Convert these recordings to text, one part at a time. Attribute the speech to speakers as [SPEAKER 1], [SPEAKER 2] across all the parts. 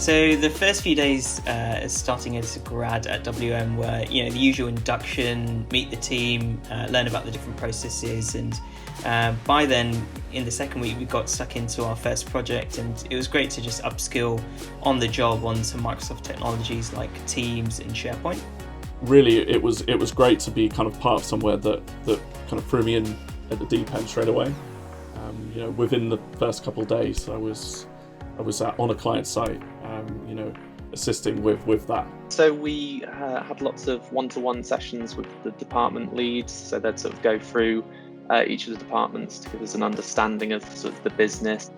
[SPEAKER 1] So the first few days starting as a grad at WM were, the usual induction, meet the team, learn about the different processes, and by then, in the second week, we got stuck into our first project, and it was great to just upskill on the job on some Microsoft technologies like Teams and SharePoint.
[SPEAKER 2] Really, it was great to be kind of part of somewhere that kind of threw me in at the deep end straight away. Within the first couple of days, I was on a client site, assisting with that.
[SPEAKER 3] So we had lots of one-to-one sessions with the department leads, so they'd sort of go through each of the departments to give us an understanding of sort of the business.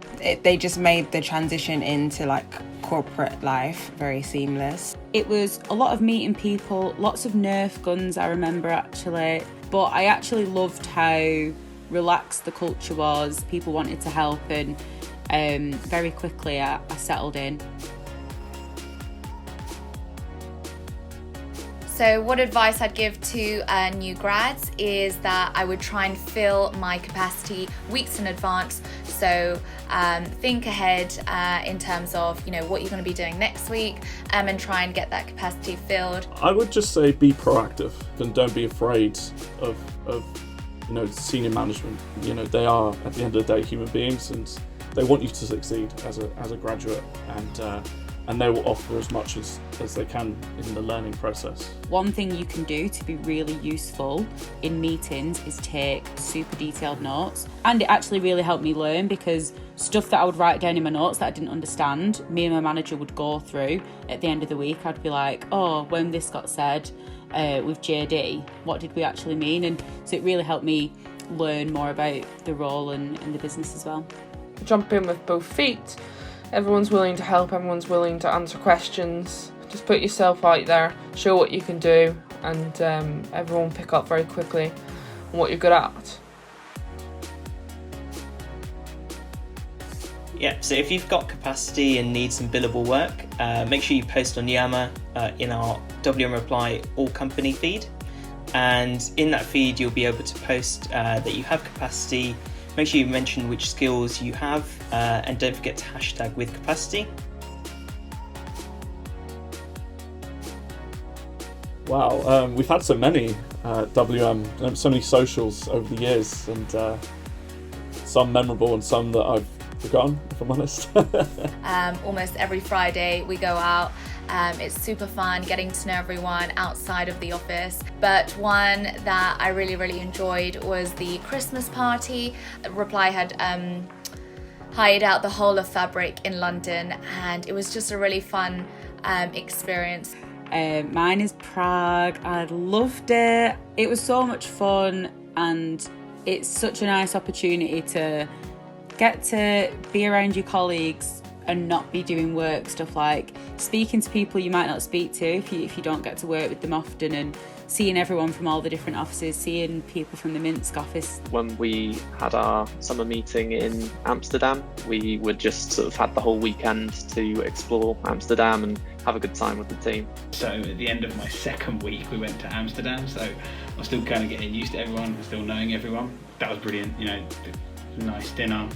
[SPEAKER 4] They just made the transition into corporate life very seamless. It was a lot of meeting people, lots of Nerf guns I remember actually, but I actually loved how relaxed the culture was. People wanted to help, and very quickly I settled in.
[SPEAKER 5] So what advice I'd give to new grads is that I would try and fill my capacity weeks in advance. So think ahead in terms of what you're going to be doing next week, and try and get that capacity filled.
[SPEAKER 2] I would just say be proactive and don't be afraid of senior management. They are at the end of the day human beings, and they want you to succeed as a graduate, and they will offer as much as they can in the learning process.
[SPEAKER 4] One thing you can do to be really useful in meetings is take super detailed notes. And it actually really helped me learn, because stuff that I would write down in my notes that I didn't understand, me and my manager would go through at the end of the week. I'd be like, when this got said with JD, what did we actually mean? And so it really helped me learn more about the role and the business as well.
[SPEAKER 6] Jump in with both feet. Everyone's willing to help, everyone's willing to answer questions. Just put yourself out there, show what you can do, and everyone will pick up very quickly on what you're good at.
[SPEAKER 1] Yeah, so if you've got capacity and need some billable work, make sure you post on Yammer in our WM Reply All Company feed. And in that feed, you'll be able to post that you have capacity. Make sure you mention which skills you have, and don't forget to hashtag with capacity.
[SPEAKER 2] Wow, we've had so many WM, so many socials over the years, and some memorable and some that I've forgotten, if I'm honest.
[SPEAKER 5] Almost every Friday we go out. It's super fun getting to know everyone outside of the office. But one that I really, really enjoyed was the Christmas party. Reply had hired out the whole of Fabric in London, and it was just a really fun experience.
[SPEAKER 4] Mine is Prague. I loved it. It was so much fun, and it's such a nice opportunity to get to be around your colleagues and not be doing work stuff, like speaking to people you might not speak to if you don't get to work with them often, and seeing everyone from all the different offices, seeing people from the Minsk office.
[SPEAKER 3] When we had our summer meeting in Amsterdam, we would just sort of had the whole weekend to explore Amsterdam and have a good time with the team.
[SPEAKER 7] So at the end of my second week, we went to Amsterdam, so I'm still kind of getting used to everyone and still knowing everyone. That was brilliant, nice dinner,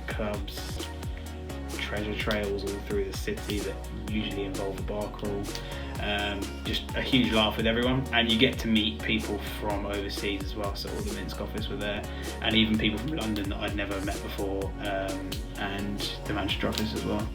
[SPEAKER 7] clubs, treasure trails all through the city that usually involve a bar crawl. Just a huge laugh with everyone, and you get to meet people from overseas as well, so all the Minsk office were there, and even people from London that I'd never met before, and the Manchester office as well.